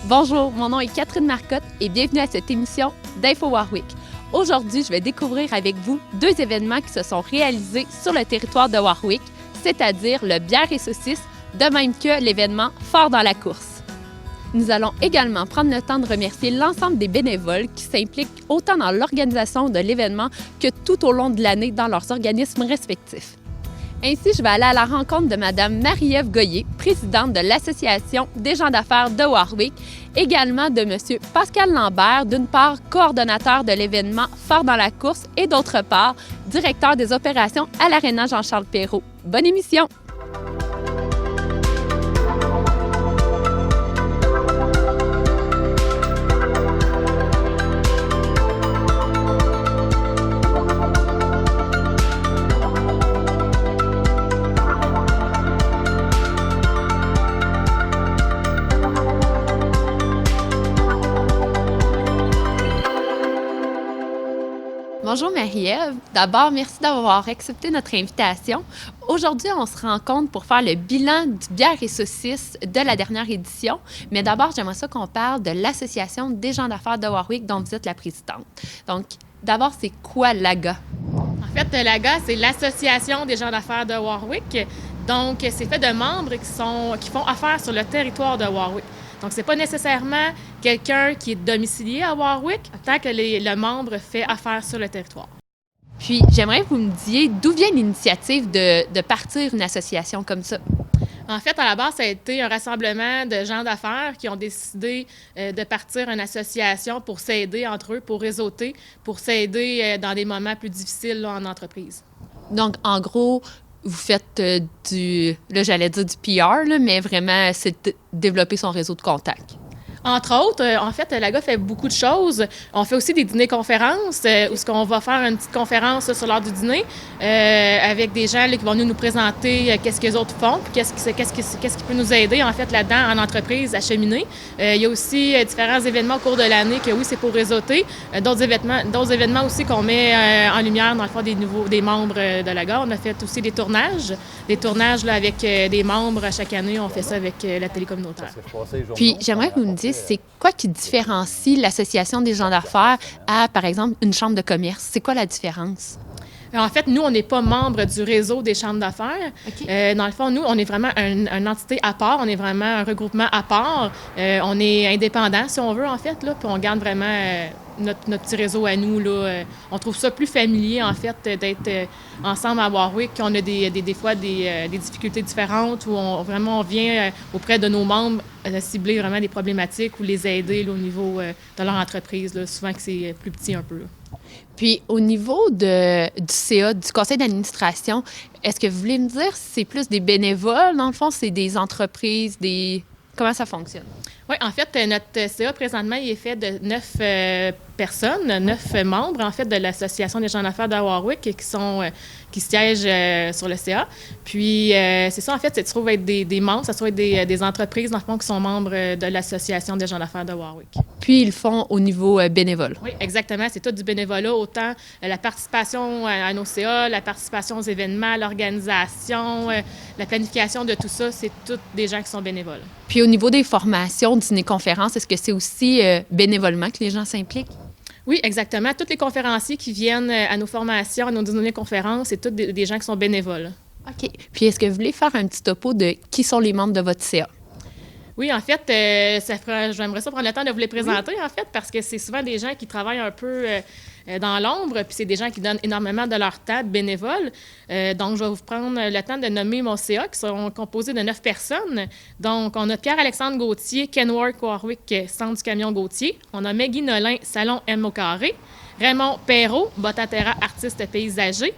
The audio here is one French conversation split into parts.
Bonjour, mon nom est Catherine Marcotte et bienvenue à cette émission d'Info Warwick. Aujourd'hui, je vais découvrir avec vous deux événements qui se sont réalisés sur le territoire de Warwick, c'est-à-dire le bière et saucisses, de même que l'événement Fort dans la course. Nous allons également prendre le temps de remercier l'ensemble des bénévoles qui s'impliquent autant dans l'organisation de l'événement que tout au long de l'année dans leurs organismes respectifs. Ainsi, je vais aller à la rencontre de Mme Marie-Ève Goyer, présidente de l'Association des gens d'affaires de Warwick, également de M. Pascal Lambert, d'une part coordonnateur de l'événement Fort dans la course et d'autre part directeur des opérations à l'Aréna Jean-Charles Perrault. Bonne émission! Bonjour Marie-Ève. D'abord, merci d'avoir accepté notre invitation. Aujourd'hui, on se rencontre pour faire le bilan du bière et saucisses de la dernière édition. Mais d'abord, j'aimerais ça qu'on parle de l'Association des gens d'affaires de Warwick dont vous êtes la présidente. Donc, d'abord, c'est quoi l'AGA? En fait, l'AGA, c'est l'Association des gens d'affaires de Warwick. Donc, c'est fait de membres qui font affaire sur le territoire de Warwick. Donc, c'est pas nécessairement quelqu'un qui est domicilié à Warwick, tant que le membre fait affaire sur le territoire. Puis, j'aimerais que vous me disiez d'où vient l'initiative de partir une association comme ça? En fait, à la base, ça a été un rassemblement de gens d'affaires qui ont décidé de partir une association pour s'aider entre eux, pour réseauter, pour s'aider dans des moments plus difficiles là, en entreprise. Donc, en gros, vous faites là, j'allais dire du PR, là, mais vraiment, c'est de développer son réseau de contacts. Entre autres, en fait, l'AGA fait beaucoup de choses. On fait aussi des dîners-conférences où on va faire une petite conférence sur l'heure du dîner avec des gens là, qui vont nous présenter qu'est-ce que les autres font, puis qu'est-ce qui peut nous aider, en fait, là-dedans, en entreprise, à cheminer. Il y a aussi différents événements au cours de l'année que, oui, c'est pour réseauter. D'autres événements aussi qu'on met en lumière, dans le fond, des membres de l'AGA. On a fait aussi des tournages là, avec des membres à chaque année. On fait ça avec la télé communautaire. Puis, j'aimerais que vous me disiez, c'est quoi qui différencie l'Association des gens d'affaires à, par exemple, une chambre de commerce? C'est quoi la différence? En fait, nous, on n'est pas membre du réseau des chambres d'affaires. Okay. Dans le fond, nous, on est vraiment une entité à part. On est vraiment un regroupement à part. On est indépendant, si on veut, en fait, là, puis on garde vraiment notre petit réseau à nous. Là. On trouve ça plus familier, en fait, d'être ensemble à Warwick. On a des fois des difficultés différentes où on vient auprès de nos membres cibler vraiment des problématiques ou les aider là, au niveau de leur entreprise, là, souvent que c'est plus petit un peu. Là. Puis, au niveau du CA, du conseil d'administration, est-ce que vous voulez me dire si c'est plus des bénévoles, dans le fond, c'est des entreprises, Comment ça fonctionne? Oui, en fait, notre CA, présentement, il est fait de 9 personnes, 9 membres, en fait, de l'Association des gens d'affaires de Warwick qui siègent sur le CA. Puis, c'est ça, en fait, ça se trouve être des membres, ça se trouve être des entreprises, dans le fond, qui sont membres de l'Association des gens d'affaires de Warwick. Puis, ils le font au niveau bénévole. Oui, exactement. C'est tout du bénévolat, autant la participation à nos CA, la participation aux événements, l'organisation, la planification de tout ça, c'est tous des gens qui sont bénévoles. Puis, au niveau des formations, dîner-conférences, est-ce que c'est aussi bénévolement que les gens s'impliquent? Oui, exactement. Tous les conférenciers qui viennent à nos formations, à nos dîners-conférences, c'est tous des gens qui sont bénévoles. OK. Puis, est-ce que vous voulez faire un petit topo de qui sont les membres de votre CA? Oui, en fait, j'aimerais ça prendre le temps de vous les présenter, en fait, parce que c'est souvent des gens qui travaillent un peu dans l'ombre, puis c'est des gens qui donnent énormément de leur temps bénévole. Donc, je vais vous prendre le temps de nommer mon CA, qui sont composés de 9 personnes. Donc, on a Pierre-Alexandre Gauthier, Kenwork Warwick, Centre du camion Gauthier. On a Maggie Nolin, Salon M au carré. Raymond Perrault, Botatera, artiste paysager.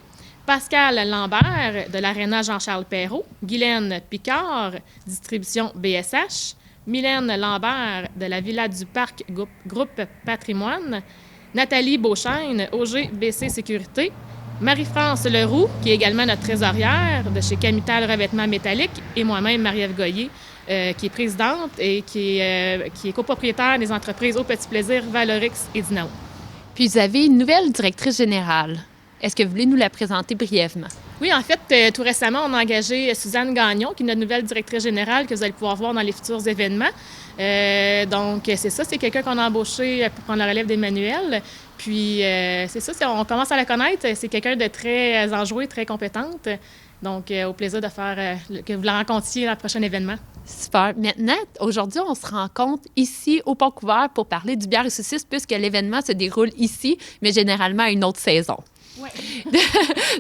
Pascal Lambert, de l'Aréna Jean-Charles Perrault. Guylaine Picard, distribution BSH. Mylène Lambert, de la Villa du Parc, groupe Patrimoine. Nathalie Beauchesne, OG-BC Sécurité. Marie-France Leroux, qui est également notre trésorière de chez Camital Revêtement Métallique. Et moi-même, Marie-Ève Goyer, qui est présidente et qui est copropriétaire des entreprises Au Petit Plaisir, Valorix et Dinao. Puis vous avez une nouvelle directrice générale. Est-ce que vous voulez nous la présenter brièvement? Oui, en fait, tout récemment, on a engagé Suzanne Gagnon, qui est notre nouvelle directrice générale, que vous allez pouvoir voir dans les futurs événements. Donc, c'est ça, c'est quelqu'un qu'on a embauché pour prendre la relève d'Emmanuel. Puis, c'est ça, on commence à la connaître. C'est quelqu'un de très enjoué, très compétente. Donc, au plaisir de faire que vous la rencontriez à le prochain événement. Super. Maintenant, aujourd'hui, on se rencontre ici au Pont-Couvert pour parler du bière et saucisse puisque l'événement se déroule ici, mais généralement à une autre saison. Ouais.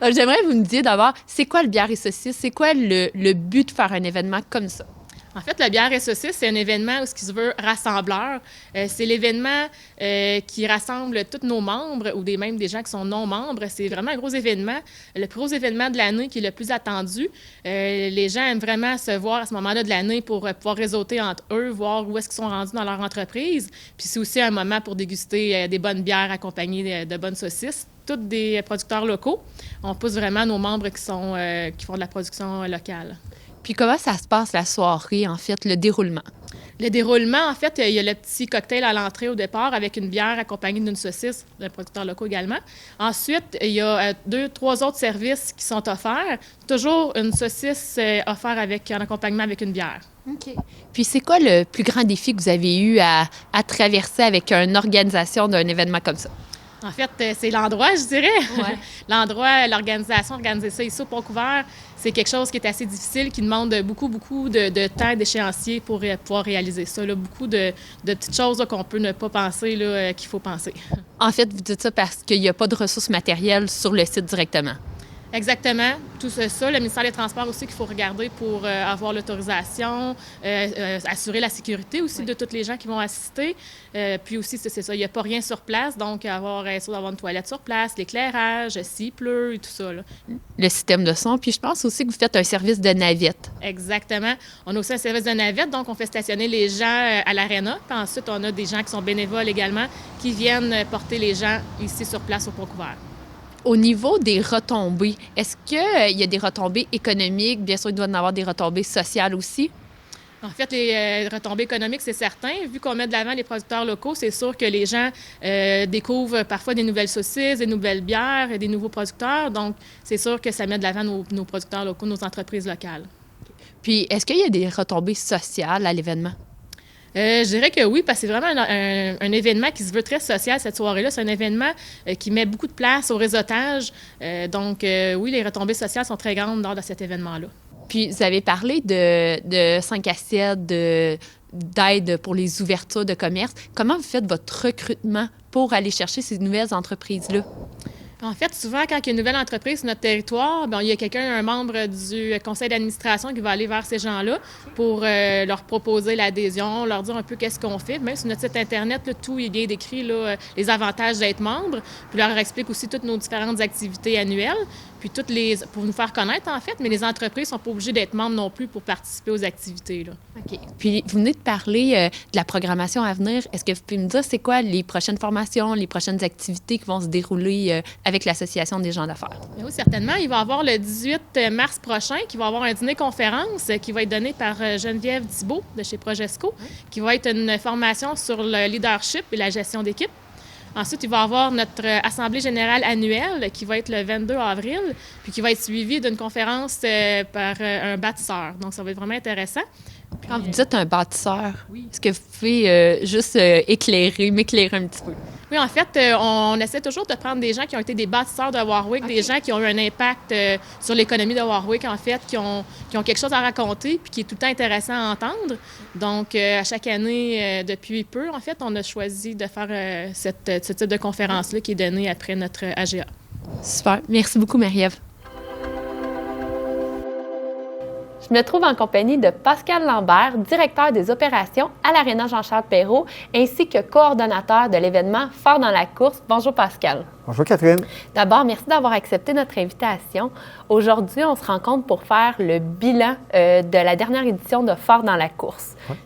Donc, j'aimerais que vous me disiez d'abord, c'est quoi le bière et saucisse? C'est quoi le but de faire un événement comme ça? En fait, le bière et saucisse, c'est un événement où ce qui se veut rassembleur. C'est l'événement qui rassemble tous nos membres ou même des gens qui sont non-membres. C'est vraiment un gros événement, le plus gros événement de l'année qui est le plus attendu. Les gens aiment vraiment se voir à ce moment-là de l'année pour pouvoir réseauter entre eux, voir où est-ce qu'ils sont rendus dans leur entreprise. Puis c'est aussi un moment pour déguster des bonnes bières accompagnées de bonnes saucisses. Tous des producteurs locaux. On pousse vraiment nos membres qui font de la production locale. Puis comment ça se passe la soirée, en fait, le déroulement? Le déroulement, en fait, il y a le petit cocktail à l'entrée au départ avec une bière accompagnée d'une saucisse, d'un producteur local également. Ensuite, il y a 2-3 autres services qui sont offerts. Toujours une saucisse offerte en accompagnement avec une bière. OK. Puis c'est quoi le plus grand défi que vous avez eu à traverser avec une organisation d'un événement comme ça? En fait, c'est l'endroit, je dirais. Ouais. L'endroit, l'organisation, organiser ça ici au Pont-Couvert, c'est quelque chose qui est assez difficile, qui demande beaucoup de temps d'échéancier pour pouvoir réaliser ça. Là. Beaucoup de petites choses là, qu'on peut ne pas penser qu'il faut penser. En fait, vous dites ça parce qu'il n'y a pas de ressources matérielles sur le site directement. Exactement. Tout ça, le ministère des Transports aussi qu'il faut regarder pour avoir l'autorisation, assurer la sécurité aussi de tous les gens qui vont assister. Puis aussi, c'est ça, il n'y a pas rien sur place, donc avoir une toilette sur place, l'éclairage, s'il pleut et tout ça. Là. Le système de son. Puis je pense aussi que vous faites un service de navette. Exactement. On a aussi un service de navette, donc on fait stationner les gens à l'aréna. Puis ensuite, on a des gens qui sont bénévoles également qui viennent porter les gens ici sur place au Pont-Couvert. Au niveau des retombées, est-ce qu'il y a des retombées économiques? Bien sûr, il doit y en avoir des retombées sociales aussi. En fait, les retombées économiques, c'est certain. Vu qu'on met de l'avant les producteurs locaux, c'est sûr que les gens découvrent parfois des nouvelles saucisses, des nouvelles bières, des nouveaux producteurs. Donc, c'est sûr que ça met de l'avant nos producteurs locaux, nos entreprises locales. Puis, est-ce qu'il y a des retombées sociales à l'événement? Je dirais que oui, parce que c'est vraiment un événement qui se veut très social cette soirée-là. C'est un événement qui met beaucoup de place au réseautage. Donc, oui, les retombées sociales sont très grandes lors de cet événement-là. Puis, vous avez parlé de 5 assiettes, d'aide pour les ouvertures de commerce. Comment vous faites votre recrutement pour aller chercher ces nouvelles entreprises-là? En fait, souvent, quand il y a une nouvelle entreprise sur notre territoire, bien, il y a quelqu'un, un membre du conseil d'administration qui va aller vers ces gens-là pour leur proposer l'adhésion, leur dire un peu qu'est-ce qu'on fait. Même sur notre site Internet, là, tout est bien décrit, là, les avantages d'être membre. Puis leur explique aussi toutes nos différentes activités annuelles. Puis pour nous faire connaître, en fait, mais les entreprises ne sont pas obligées d'être membres non plus pour participer aux activités. Là. OK. Puis, vous venez de parler de la programmation à venir. Est-ce que vous pouvez me dire c'est quoi les prochaines formations, les prochaines activités qui vont se dérouler avec l'Association des gens d'affaires? Bien oui, certainement. Il va y avoir le 18 mars prochain, qui va y avoir un dîner-conférence qui va être donné par Geneviève Thibault de chez Progesco, qui va être une formation sur le leadership et la gestion d'équipe. Ensuite, il va y avoir notre Assemblée générale annuelle qui va être le 22 avril, puis qui va être suivie d'une conférence par un bâtisseur. Donc, ça va être vraiment intéressant. Puis, quand vous dites un bâtisseur, oui. Est-ce que vous pouvez juste m'éclairer un petit peu? Oui, en fait, on essaie toujours de prendre des gens qui ont été des bâtisseurs de Warwick, okay. Des gens qui ont eu un impact sur l'économie de Warwick, en fait, qui ont quelque chose à raconter puis qui est tout le temps intéressant à entendre. Donc, à chaque année, depuis peu, en fait, on a choisi de faire ce type de conférence-là qui est donnée après notre AGA. Super. Merci beaucoup, Marie-Ève. Je me trouve en compagnie de Pascal Lambert, directeur des opérations à l'Aréna Jean-Charles Perrault, ainsi que coordonnateur de l'événement Fort dans la course. Bonjour Pascal. Bonjour Catherine. D'abord, merci d'avoir accepté notre invitation. Aujourd'hui, on se rencontre pour faire le bilan de la dernière édition de Fort dans la course. Ouais.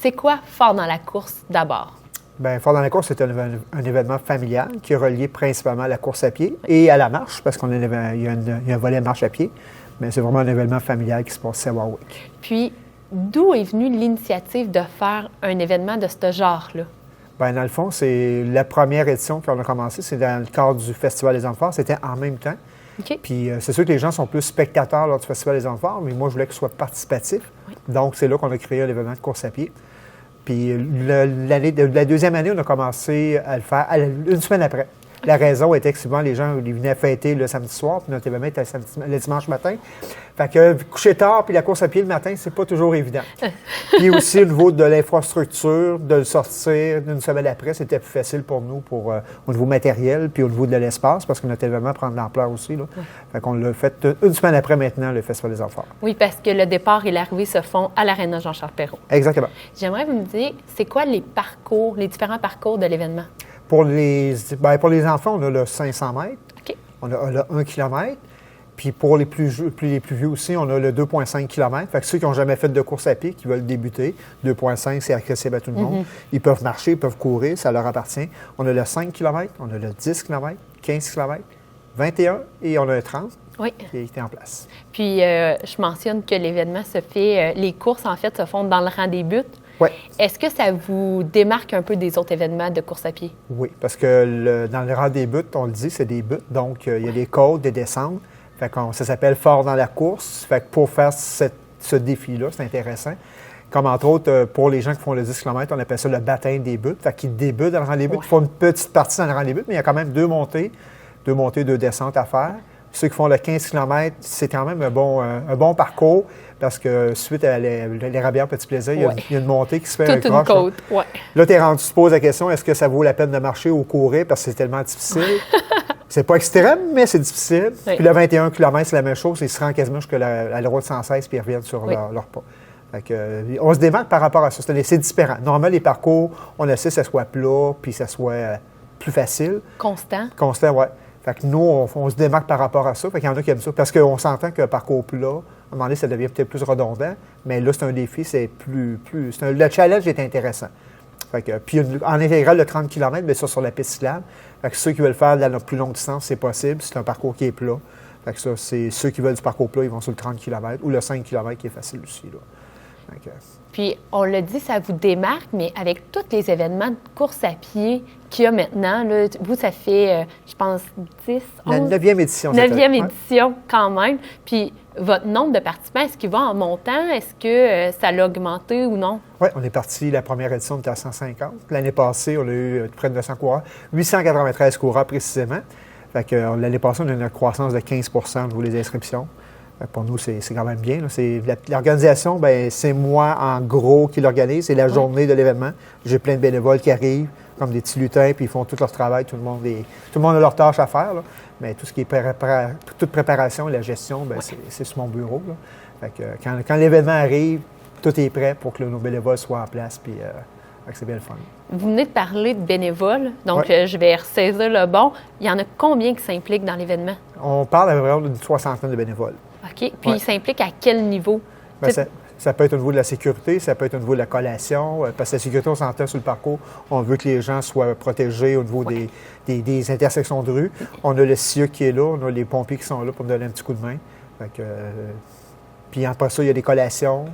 C'est quoi Fort dans la course d'abord? Bien, Fort dans la course, c'est un événement familial qui est relié principalement à la course à pied et à la marche, parce qu'il y a un volet marche à pied. Mais c'est vraiment un événement familial qui se passe à Warwick. Puis, d'où est venue l'initiative de faire un événement de ce genre-là? Bien, dans le fond, c'est la première édition qu'on a commencé. C'est dans le cadre du Festival des Enfants. C'était en même temps. Okay. Puis, c'est sûr que les gens sont plus spectateurs lors du Festival des Enfants, mais moi, je voulais qu'ils soient participatifs. Oui. Donc, c'est là qu'on a créé l'événement de course à pied. Puis la deuxième année, on a commencé à le faire une semaine après. La raison était que souvent, les gens ils venaient fêter le samedi soir, puis notre événement était le dimanche matin. Fait que coucher tard, puis la course à pied le matin, c'est pas toujours évident. Puis aussi, au niveau de l'infrastructure, de le sortir une semaine après, c'était plus facile pour nous au niveau matériel, puis au niveau de l'espace, parce que notre événement prend de l'ampleur aussi. Là. Fait qu'on l'a fait une semaine après maintenant, le Festival des Enfants. Oui, parce que le départ et l'arrivée se font à l'Aréna Jean-Charles Perrault. Exactement. J'aimerais vous me dire, c'est quoi les différents parcours de l'événement? Pour les enfants, on a le 500 mètres, OK. on a le 1 km, puis pour les plus vieux aussi, on a le 2,5 km. Fait que ceux qui n'ont jamais fait de course à pied, qui veulent débuter, 2,5, c'est accessible à tout le monde. Ils peuvent marcher, ils peuvent courir, ça leur appartient. On a le 5 km, on a le 10 km, 15 km, 21 et on a le 30 qui est en place. Puis, je mentionne que l'événement se fait, les courses, en fait, se font dans le rang des buts. Oui. Est-ce que ça vous démarque un peu des autres événements de course à pied? Oui, parce que dans le rang des buts, on le dit, c'est des buts. Donc, il y a des côtes, des descentes. Fait que ça s'appelle fort dans la course. Fait que pour faire ce défi-là, c'est intéressant. Comme entre autres, pour les gens qui font le 10 km, on appelle ça le baptême des buts. Fait qu'ils débutent dans le rang des buts. Ils font une petite partie dans le rang des buts, mais il y a quand même deux montées, deux descentes à faire. Ceux qui font le 15 km, c'est quand même un bon parcours parce que suite à les Rabières Petit Plaisir, il y a une montée qui se fait toute une côte, Là, tu te poses la question, est-ce que ça vaut la peine de marcher ou courir parce que c'est tellement difficile? C'est pas extrême, mais c'est difficile. Oui. Puis le 21 km, c'est la même chose. Ils se rendent quasiment jusqu'à la route 116 puis ils reviennent sur leur pas. Fait que, on se démarque par rapport à ça. C'est différent. Normalement, les parcours, on essaie que ça soit plat puis que ça soit plus facile. Constant, oui. Fait que nous, on se démarque par rapport à ça. Fait qu'il y en a qui aiment ça. Parce qu'on s'entend que parcours plat, à un moment donné, ça devient peut-être plus redondant. Mais là, c'est un défi, c'est le challenge est intéressant. Fait que, puis en intégral, le 30 km, bien ça, sur la piste cyclable. Fait que ceux qui veulent faire de la plus longue distance, c'est possible. C'est un parcours qui est plat. Fait que ça, c'est ceux qui veulent du parcours plat, ils vont sur le 30 km ou le 5 km qui est facile aussi. Là. Fait que, puis, on l'a dit, ça vous démarque, mais avec tous les événements de course à pied qu'il y a maintenant, là, vous, ça fait, je pense, 10, 11... La 9e édition. 9e édition, quand même. Puis, votre nombre de participants, est-ce qu'il va en montant? Est-ce que ça l'a augmenté ou non? Oui, on est parti, la première édition, on était à 150. L'année passée, on a eu près de 900 coureurs. 893 coureurs, précisément. Fait que l'année passée, on a eu une croissance de 15 au niveau des inscriptions. Pour nous, c'est quand même bien. L'organisation, bien, c'est moi, en gros, qui l'organise. C'est la journée de l'événement. J'ai plein de bénévoles qui arrivent, comme des petits lutins, puis ils font tout leur travail. Tout le monde a leur tâche à faire. Là. Mais tout ce qui est toute préparation et la gestion, bien, c'est sur mon bureau. Là. Fait que quand l'événement arrive, tout est prêt pour que nos bénévoles soient en place. Puis c'est bien le fun. Vous venez de parler de bénévoles, donc je vais ressaisir le bon. Il y en a combien qui s'impliquent dans l'événement? On parle à vraiment d'une 60aine de bénévoles. OK. Puis ils s'impliquent à quel niveau? Bien, ça peut être au niveau de la sécurité, ça peut être au niveau de la collation. Parce que la sécurité, on s'entend sur le parcours. On veut que les gens soient protégés au niveau des intersections de rue. On a le CIE qui est là, on a les pompiers qui sont là pour nous donner un petit coup de main. Puis après ça, il y a des collations.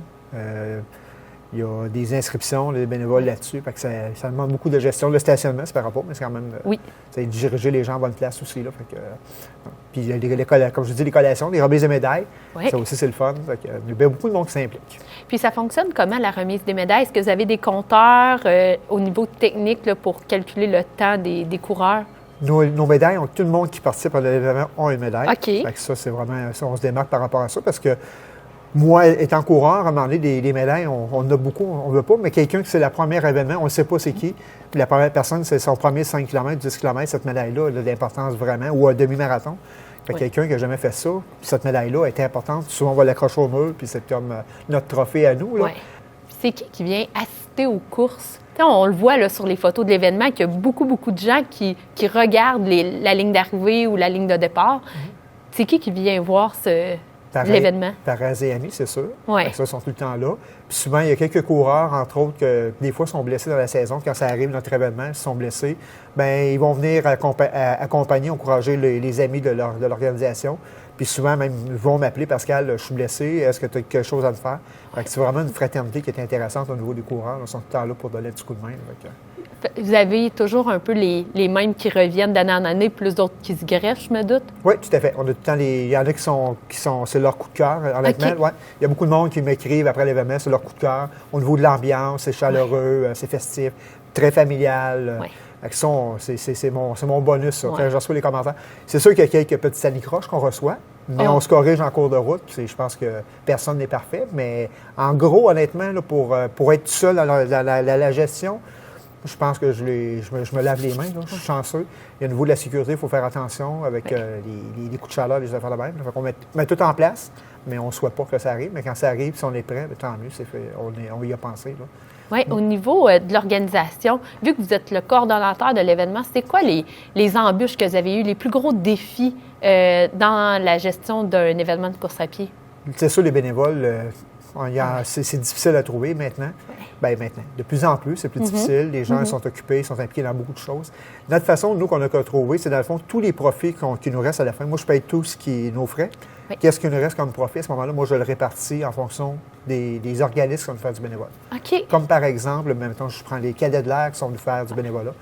Il y a des inscriptions, les bénévoles là-dessus. Fait que ça demande beaucoup de gestion. Le stationnement, c'est par rapport, mais c'est quand même c'est diriger les gens en bonne place aussi. Là, fait que, puis il y a comme je dis, les collations, les remises de médailles. Ça aussi, c'est le fun. Fait que, il y a beaucoup de monde qui s'implique. Puis ça fonctionne comment, la remise des médailles? Est-ce que vous avez des compteurs au niveau technique là, pour calculer le temps des coureurs? Nos médailles, tout le monde qui participe à l'événement a une médaille. OK. Fait que ça, c'est vraiment ça, on se démarque par rapport à ça parce que moi, étant coureur, à un moment donné, des médailles, on en a beaucoup, on ne veut pas, mais quelqu'un qui c'est le premier événement, on ne sait pas c'est qui. Puis la première personne, c'est son premier 5 km, 10 km, cette médaille-là a de l'importance vraiment, ou un demi-marathon. Fait quelqu'un qui n'a jamais fait ça, puis cette médaille-là est importante. Souvent, on va l'accrocher au mur, puis c'est comme notre trophée à nous. Là. Ouais. C'est qui vient assister aux courses? T'sais, on le voit là, sur les photos de l'événement qu'il y a beaucoup de gens qui regardent la ligne d'arrivée ou la ligne de départ. C'est qui vient voir l'événement? Parents et amis, c'est sûr. Ouais. Ça, ils sont tout le temps là. Puis souvent, il y a quelques coureurs, entre autres, que des fois sont blessés dans la saison. Quand ça arrive, notre événement, ils sont blessés, bien, ils vont venir accompagner, encourager les amis de l'organisation. Puis souvent, même, ils vont m'appeler, Pascal, je suis blessé, est-ce que tu as quelque chose à me faire? Fait que c'est vraiment une fraternité qui est intéressante au niveau des coureurs. Ils sont tout le temps là pour donner un petit coup de main. Vous avez toujours un peu les mêmes qui reviennent d'année en année, plus d'autres qui se greffent, je me doute? Oui, tout à fait. On a tout le temps il y en a qui sont c'est leur coup de cœur, honnêtement. OK. Ouais. Il y a beaucoup de monde qui m'écrivent après l'événement, c'est leur coup de cœur. Au niveau de l'ambiance, c'est chaleureux, c'est festif, très familial. Ouais. C'est mon bonus, ça, Ouais. quand je reçois les commentaires. C'est sûr qu'il y a quelques petites anicroches qu'on reçoit, mais Oh. on se corrige en cours de route. Je pense que personne n'est parfait, mais en gros, honnêtement, là, pour être tout seul dans la gestion, je pense que je me lave les mains. Là. Je suis chanceux. Et au niveau de la sécurité, il faut faire attention avec les coups de chaleur, les affaires de même. Fait qu'on met tout en place, mais on ne souhaite pas que ça arrive. Mais quand ça arrive, si on est prêt, bien, tant mieux. C'est fait. On y a pensé. Là. Oui, au niveau de l'organisation, vu que vous êtes le coordonnateur de l'événement, c'est quoi les embûches que vous avez eues, les plus gros défis dans la gestion d'un événement de course à pied? C'est sûr, les bénévoles, c'est difficile à trouver maintenant. Bien, maintenant. De plus en plus, c'est plus difficile. Les gens sont occupés, ils sont impliqués dans beaucoup de choses. Notre façon, nous, qu'on a trouvé, c'est dans le fond, tous les profits qui nous restent à la fin. Moi, je paye tout ce qui est nos frais. Oui. Qu'est-ce qui nous reste comme profit? À ce moment-là, moi, je le répartis en fonction des organismes qui vont nous faire du bénévolat. OK. Comme par exemple, même temps, je prends les cadets de l'air qui sont venus faire du bénévolat.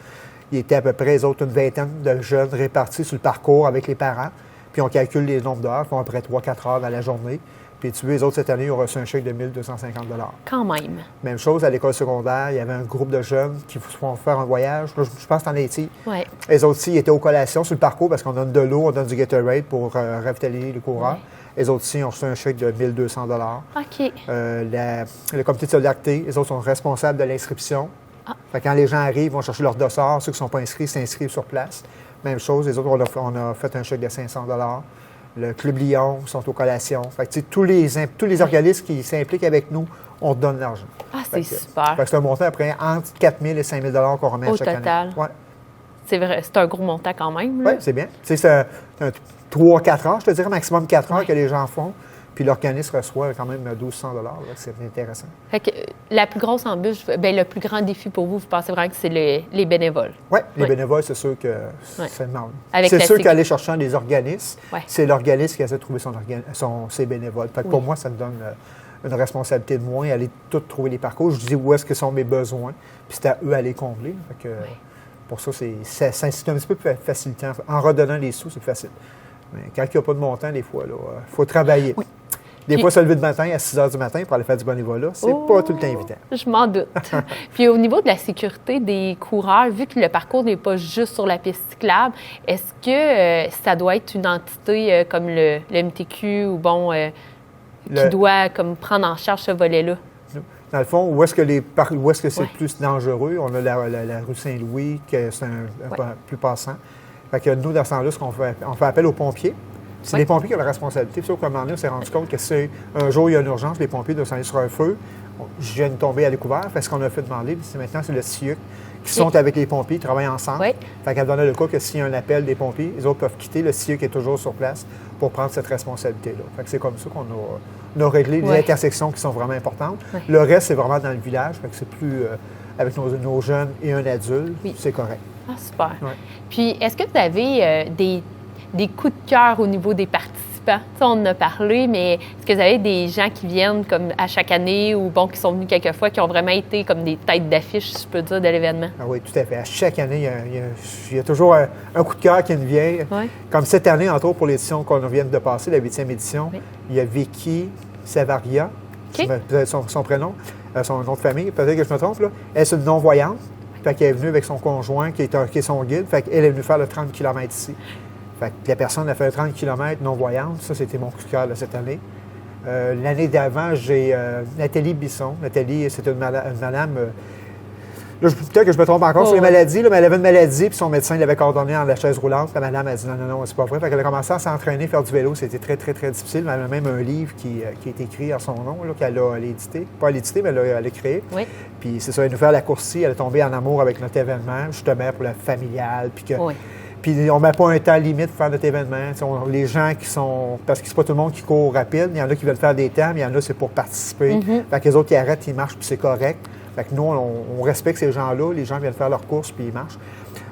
Il était à peu près, les autres, une vingtaine de jeunes répartis sur le parcours avec les parents. Puis on calcule les nombres d'heures, ils font à peu près 3-4 heures dans la journée. Puis tu vois, les autres, cette année, ils ont reçu un chèque de 1 250 $. Quand même. Même chose à l'école secondaire, il y avait un groupe de jeunes qui vont faire un voyage. Là, je pense que t'en es ici. Oui. Les autres aussi, ils étaient aux collations sur le parcours parce qu'on donne de l'eau, on donne du Gatorade pour ravitailler les coureurs. Ouais. Les autres aussi ont reçu un chèque de 1 200 $. OK. Le comité de solidarité, les autres sont responsables de l'inscription. Ah. Fait que quand les gens arrivent, ils vont chercher leur dossard. Ceux qui ne sont pas inscrits s'inscrivent sur place. Même chose, les autres, on a fait un chèque de 500 $. Le Club Lyon sont aux collations. Fait que, tous les organismes qui s'impliquent avec nous, on te donne l'argent. Ah, Fait c'est que- super. Fait que c'est un montant après entre 4 000 et 5 000 qu'on remet à Au chaque total. année. Oui, C'est vrai, c'est un gros montant quand même. là. ouais, c'est bien. C'est un 3-4 heures, je te dirais, maximum 4 heures Ouais. que les gens font. Puis l'organisme reçoit quand même 1 200 $. C'est intéressant. Fait que la plus grosse embûche, le plus grand défi pour vous pensez vraiment que c'est les bénévoles? Oui, les Ouais. bénévoles, c'est sûr que Ouais. c'est énorme. Avec C'est la sûr sécu- qu'aller chercher des organismes, Ouais. c'est l'organisme qui essaie de trouver ses bénévoles. Fait que pour Oui. moi, ça me donne une responsabilité de moins, aller tout trouver les parcours. Je dis où est-ce que sont mes besoins, puis c'est à eux à les combler. Fait que, pour ça, c'est un petit peu plus facilitant. En redonnant les sous, c'est plus facile. Mais quand il n'y a pas de montant, des fois, il faut travailler. Oui. Des Puis- fois, se lever de matin à 6 heures du matin pour aller faire du bénévolat, c'est Oh! pas tout le temps évident. Je m'en doute. Puis au niveau de la sécurité des coureurs, vu que le parcours n'est pas juste sur la piste cyclable, est-ce que ça doit être une entité comme le MTQ ou qui Le- doit comme prendre en charge ce volet-là? Dans le fond, où est-ce que c'est Ouais. plus dangereux? On a la rue Saint-Louis, que c'est un Ouais. plus passant. Fait que nous, dans ce temps-là, on fait appel aux pompiers. C'est Ouais. les pompiers qui ont la responsabilité. Puis, sauf qu'à un moment donné, on s'est rendu compte que si un jour il y a une urgence, les pompiers doivent s'en aller sur un feu. Je viens de tomber à découvert. Fait que ce qu'on a fait demander, puis maintenant, c'est le CIUC qui sont avec les pompiers, ils travaillent ensemble. Ouais. Fait qu'à donner le cas que s'il y a un appel des pompiers, les autres peuvent quitter. Le CIUC est toujours sur place pour prendre cette responsabilité-là. Fait que c'est comme ça qu'on a réglé les Ouais. intersections qui sont vraiment importantes. Ouais. Le reste, c'est vraiment dans le village. Fait que c'est plus avec nos jeunes et un adulte, Oui. c'est correct. Ah, super. Ouais. Puis, est-ce que vous avez des coups de cœur au niveau des participants? Tu sais, on en a parlé, mais est-ce que vous avez des gens qui viennent comme à chaque année ou qui sont venus quelques fois, qui ont vraiment été comme des têtes d'affiche, si je peux dire, de l'événement? Ah oui, tout à fait. À chaque année, il y a toujours un coup de cœur qui me vient. Oui. Comme cette année, entre autres, pour l'édition qu'on vient de passer, la 8e édition, Oui. il y a Vicky Savaria, OK. peut-être son prénom, son nom de famille, peut-être que je me trompe, là. Elle, c'est une non-voyante. Fait qu'elle est venue avec son conjoint qui est son guide. Fait qu'elle est venue faire le 30 km ici. Fait que la personne a fait le 30 km non-voyante. Ça, c'était mon coup de cœur de cette année. L'année d'avant, j'ai Nathalie Bisson. Nathalie, c'était une madame... là, peut-être que je me trompe encore sur les maladies, là, mais elle avait une maladie, puis son médecin l'avait coordonnée en la chaise roulante. La madame a dit non, c'est pas vrai. Fait qu'elle a commencé à s'entraîner, faire du vélo. C'était très, très, très difficile. Elle a même un livre qui est écrit en son nom, là, qu'elle a édité. Pas édité, mais elle a créé. Oui. Puis c'est ça, elle nous fait la course-ci. Elle est tombée en amour avec notre événement, justement pour la familiale. Oui. Puis on met pas un temps limite pour faire notre événement. Les gens qui sont... Parce que c'est pas tout le monde qui court rapide. Il y en a qui veulent faire des temps, mais il y en a c'est pour participer. Fait que les autres qui arrêtent, ils marchent, puis c'est correct. Fait que nous, on respecte ces gens-là. Les gens viennent faire leur course, puis ils marchent.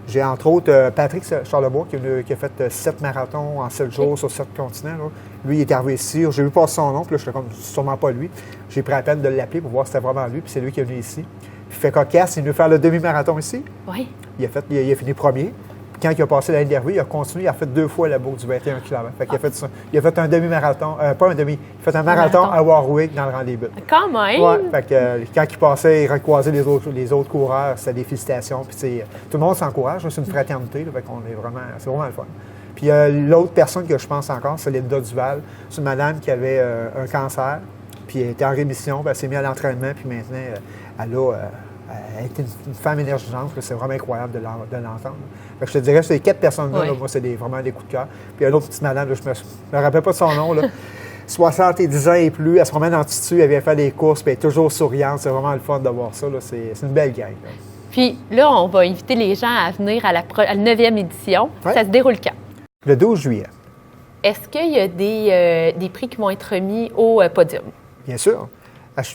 J'ai entre autres Patrick Charlebois qui a fait 7 marathons en 7 jours sur 7 continents. Là. Lui, il est arrivé ici. J'ai vu passer son nom, puis là, j'étais comme sûrement pas lui. J'ai pris la peine de l'appeler pour voir si c'était vraiment lui, puis c'est lui qui est venu ici. Puis fait cocasse, il veut faire le demi-marathon ici. Oui. Il a fini premier. Puis quand il a passé la ligne d'arrivée, il a continué, il a fait 2 fois la boucle du 21 km. Fait qu'il a fait ça. Il a fait un demi-marathon, pas un demi, il a fait un marathon à Warwick dans le rang des buts. Quand même! Oui, fait que quand il passait, il recroisait les autres coureurs, c'était des félicitations. Puis tout le monde s'encourage, c'est une fraternité, là, fait qu'on est vraiment, c'est vraiment le fun. Puis l'autre personne que je pense encore, c'est Linda Duval. C'est une madame qui avait un cancer, puis elle était en rémission, puis elle s'est mise à l'entraînement, puis maintenant, elle est une femme énergisante, c'est vraiment incroyable de l'entendre. Fait que je te dirais, ces 4 personnes-là, là, moi, c'est vraiment des coups de cœur. Puis il y a l'autre petite madame, là, je me rappelle pas de son nom, là, 70 ans et plus, elle se promène en tissu, elle vient faire des courses, puis elle est toujours souriante. C'est vraiment le fun de voir ça. Là. C'est une belle gang. Là. Puis là, on va inviter les gens à venir à la 9e édition. Ouais. Ça se déroule quand? Le 12 juillet. Est-ce qu'il y a des prix qui vont être remis au podium? Bien sûr.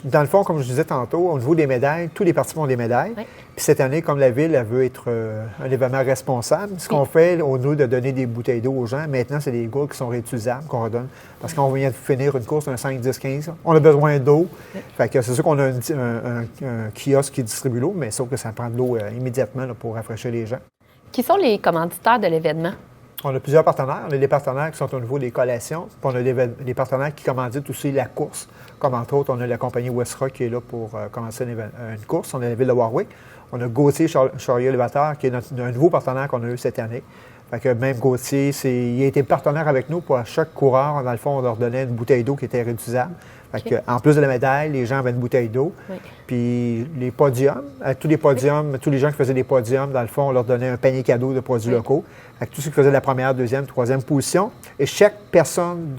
Dans le fond, comme je disais tantôt, au niveau des médailles, tous les participants ont des médailles. Oui. Puis cette année, comme la Ville, elle veut être un événement responsable, ce qu'on fait, au lieu de donner des bouteilles d'eau aux gens, maintenant, c'est des gourdes qui sont réutilisables qu'on redonne. Parce qu'on vient de finir une course, un 5, 10, 15. On a besoin d'eau. Oui. Fait que c'est sûr qu'on a un kiosque qui distribue l'eau, mais sauf que ça prend de l'eau immédiatement là, pour rafraîchir les gens. Qui sont les commanditaires de l'événement? On a plusieurs partenaires. On a des partenaires qui sont au niveau des collations, puis on a des partenaires qui commanditent aussi la course. Comme entre autres, on a la compagnie Westrock qui est là pour commencer une course. On a la ville de Warwick. On a Gauthier Charrier-Lévateur qui est un nouveau partenaire qu'on a eu cette année. Fait que même Gauthier, il a été partenaire avec nous pour à chaque coureur. Dans le fond, on leur donnait une bouteille d'eau qui était réutilisable. Fait que, en plus de la médaille, les gens avaient une bouteille d'eau. Oui. Puis les podiums, à tous les podiums, tous les gens qui faisaient des podiums, dans le fond, on leur donnait un panier cadeau de produits locaux. Fait que tous ceux qui faisaient la première, deuxième, troisième position. Et chaque personne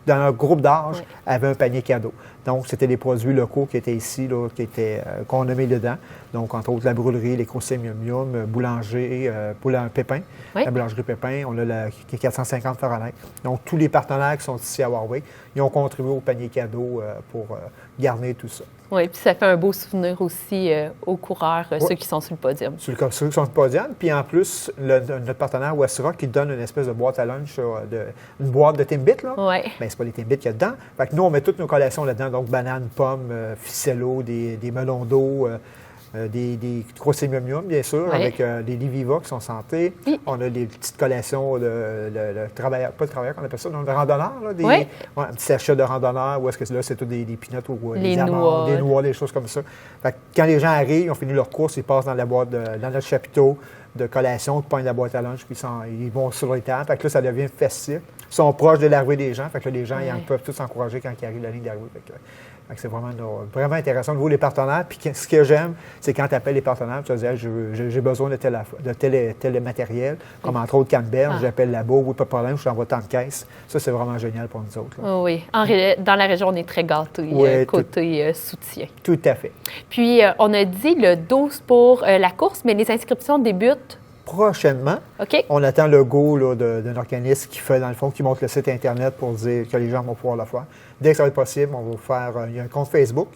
dans notre groupe d'âge avait un panier cadeau. Donc, c'était des produits locaux qui étaient ici, là, qu'on a mis dedans. Donc, entre autres, la brûlerie, les croustilles Mium Mium, boulanger, Pépin, la boulangerie Pépin, on a qui est 450 Fahrenheit. Donc, tous les partenaires qui sont ici à Warwick, ils ont contribué au panier cadeau pour garnir tout ça. Oui, puis ça fait un beau souvenir aussi aux coureurs, ceux qui sont sur le podium. Ceux qui sont sur le podium. Puis en plus, notre partenaire Westrock qui donne une espèce de boîte à lunch, une boîte de Timbit, là. Oui. Bien, c'est pas les Timbits qu'il y a dedans. Fait que nous, on met toutes nos collations là-dedans. Donc, bananes, pommes, ficello, des melons d'eau, des croustilles Mium Mium, bien sûr, avec des Liviva qui sont santé. Oui. On a des petites collations de travailleurs, pas de travailleurs qu'on appelle ça, de randonneurs, là, un petit sachet de randonneurs, où est-ce que là, c'est tout des peanuts ou des amandes, des noix, des choses comme ça. Fait que quand les gens arrivent, ils ont fini leur course, ils passent dans la boîte, dans notre chapiteau de collation, ils pognent la boîte à lunch, puis ils vont sur les tables. Fait que là, ça devient festif. Ils sont proches de l'arrivée des gens, fait que là, les gens ils peuvent tous s'encourager quand ils arrivent à la ligne d'arrivée. Fait que c'est vraiment intéressant au niveau des partenaires. Puis ce que j'aime, c'est quand tu appelles les partenaires, tu vas dire j'ai besoin de tel matériel, comme entre autres Canberra, j'appelle là-bas, oui, pas de problème, je t'envoie tant de caisses. Ça, c'est vraiment génial pour nous autres. Là. Oui. Dans la région, on est très gâtés côté soutien. Tout à fait. Puis, on a dit le 12 pour la course, mais les inscriptions débutent prochainement. Okay. On attend le go d'un organisme qui fait, dans le fond, qui monte le site Internet pour dire que les gens vont pouvoir le faire. Dès que ça va être possible, on va faire. Il y a un compte Facebook.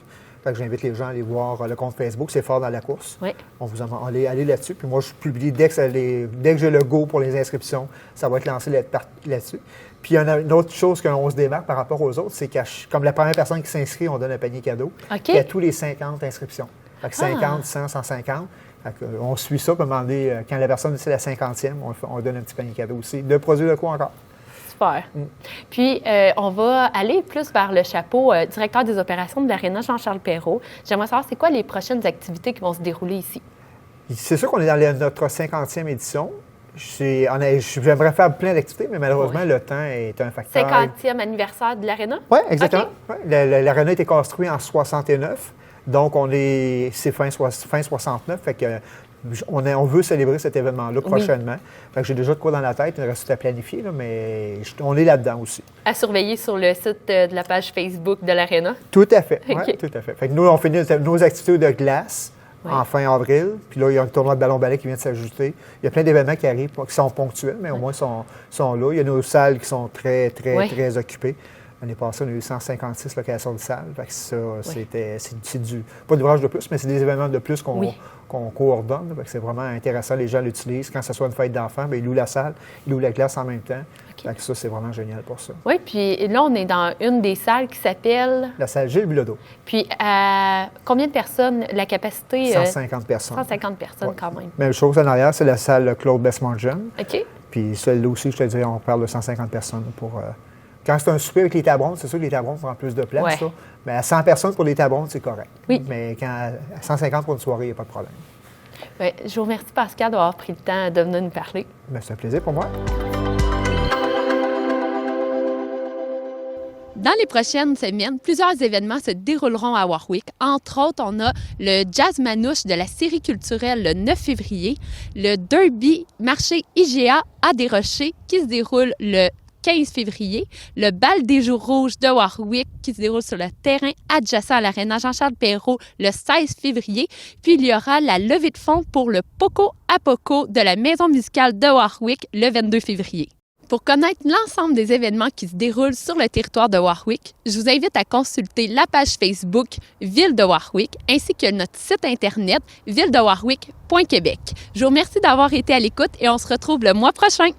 Fait que j'invite les gens à aller voir le compte Facebook. C'est fort dans la course. Oui. On vous aller là-dessus. Puis moi, je publie dès que j'ai le go pour les inscriptions, ça va être lancé là-dessus. Puis il y a une autre chose qu'on se démarque par rapport aux autres, c'est que comme la première personne qui s'inscrit, on donne un panier cadeau. Okay. Puis à tous les 50 inscriptions. Fait que 50, 100, 150. On suit ça, pour demander, quand la personne c'est la 50e, on donne un petit panier cadeau aussi. De produits locaux encore. Super. Puis, on va aller plus vers le chapeau directeur des opérations de l'Aréna Jean-Charles Perrault. J'aimerais savoir, c'est quoi les prochaines activités qui vont se dérouler ici? C'est sûr qu'on est dans notre 50e édition. J'aimerais faire plein d'activités, mais malheureusement, le temps est un facteur. 50e anniversaire de l'Aréna? Oui, exactement. Okay. Ouais, l'Aréna a été construit en 69. Donc, c'est fin 69, fait que on veut célébrer cet événement-là prochainement. Fait que j'ai déjà de quoi dans la tête, il reste tout à planifier, là, mais on est là-dedans aussi. À surveiller sur le site de la page Facebook de l'Aréna? Tout à fait, oui, tout à fait. Fait que nous, on finit nos activités de glace en fin avril, puis là, il y a un tournoi de ballon-ballet qui vient de s'ajouter. Il y a plein d'événements qui arrivent, qui sont ponctuels, mais au moins sont là. Il y a nos salles qui sont très, très, très occupées. L'année passée, on a eu 156 locations de salles. Fait que ça, c'est pas d'ouvrage de plus, mais c'est des événements de plus qu'on coordonne. Fait que c'est vraiment intéressant. Les gens l'utilisent. Quand ce soit une fête d'enfants, bien, ils louent la salle, ils louent la classe en même temps. Fait que ça, c'est vraiment génial pour ça. Oui, puis là, on est dans une des salles qui s'appelle... La salle Gilles Bilodeau. Puis, combien de personnes, la capacité? 150 personnes. 150 personnes, quand même. Même chose en arrière, c'est la salle Claude Besmont-Jeune. OK. Puis celle-là aussi, je te dis, on parle de 150 personnes pour... Quand c'est un souper avec les tables rondes, c'est sûr que les tables rondes prennent plus de place. Ça. Mais à 100 personnes pour les tables rondes, c'est correct. Oui. Mais à 150 pour une soirée, il n'y a pas de problème. Bien, je vous remercie, Pascal, d'avoir pris le temps de venir nous parler. Bien, c'est un plaisir pour moi. Dans les prochaines semaines, plusieurs événements se dérouleront à Warwick. Entre autres, on a le Jazz Manouche de la série culturelle le 9 février, le Derby marché IGA à Desrochers qui se déroule le 15 février, le bal des jours rouges de Warwick qui se déroule sur le terrain adjacent à l'aréna Jean-Charles Perrault le 16 février, puis il y aura la levée de fonds pour le Poco à Poco de la Maison musicale de Warwick le 22 février. Pour connaître l'ensemble des événements qui se déroulent sur le territoire de Warwick, je vous invite à consulter la page Facebook Ville de Warwick ainsi que notre site internet villedewarwick.québec. Je vous remercie d'avoir été à l'écoute et on se retrouve le mois prochain.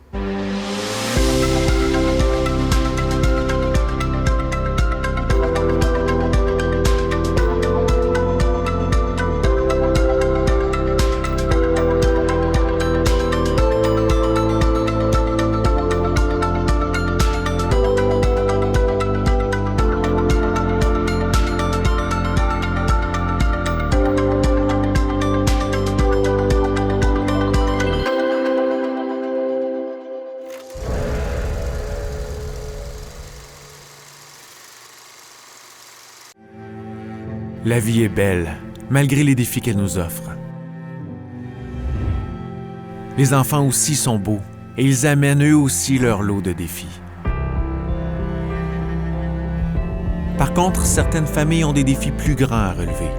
La vie est belle, malgré les défis qu'elle nous offre. Les enfants aussi sont beaux, et ils amènent eux aussi leur lot de défis. Par contre, certaines familles ont des défis plus grands à relever.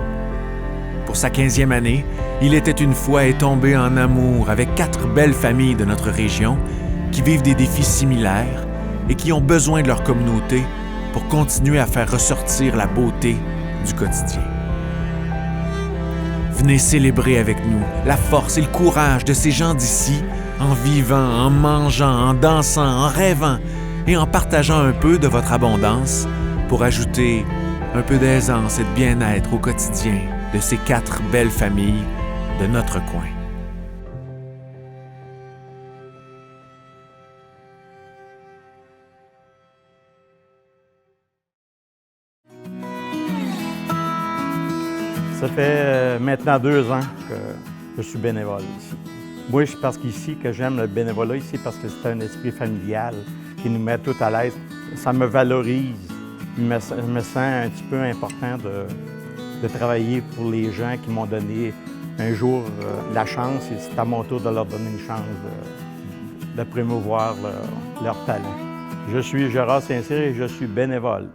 Pour sa 15e année, Il était une fois est tombé en amour avec 4 belles familles de notre région qui vivent des défis similaires et qui ont besoin de leur communauté pour continuer à faire ressortir la beauté du quotidien. Venez célébrer avec nous la force et le courage de ces gens d'ici en vivant, en mangeant, en dansant, en rêvant et en partageant un peu de votre abondance pour ajouter un peu d'aisance et de bien-être au quotidien de ces 4 belles familles de notre coin. Ça fait maintenant 2 ans que je suis bénévole ici. Moi, c'est parce qu'ici que j'aime le bénévolat ici, parce que c'est un esprit familial qui nous met tout à l'aise. Ça me valorise. Je me sens un petit peu important de travailler pour les gens qui m'ont donné un jour la chance, et c'est à mon tour de leur donner une chance de promouvoir leur talent. Je suis Gérard Saint-Cyr et je suis bénévole.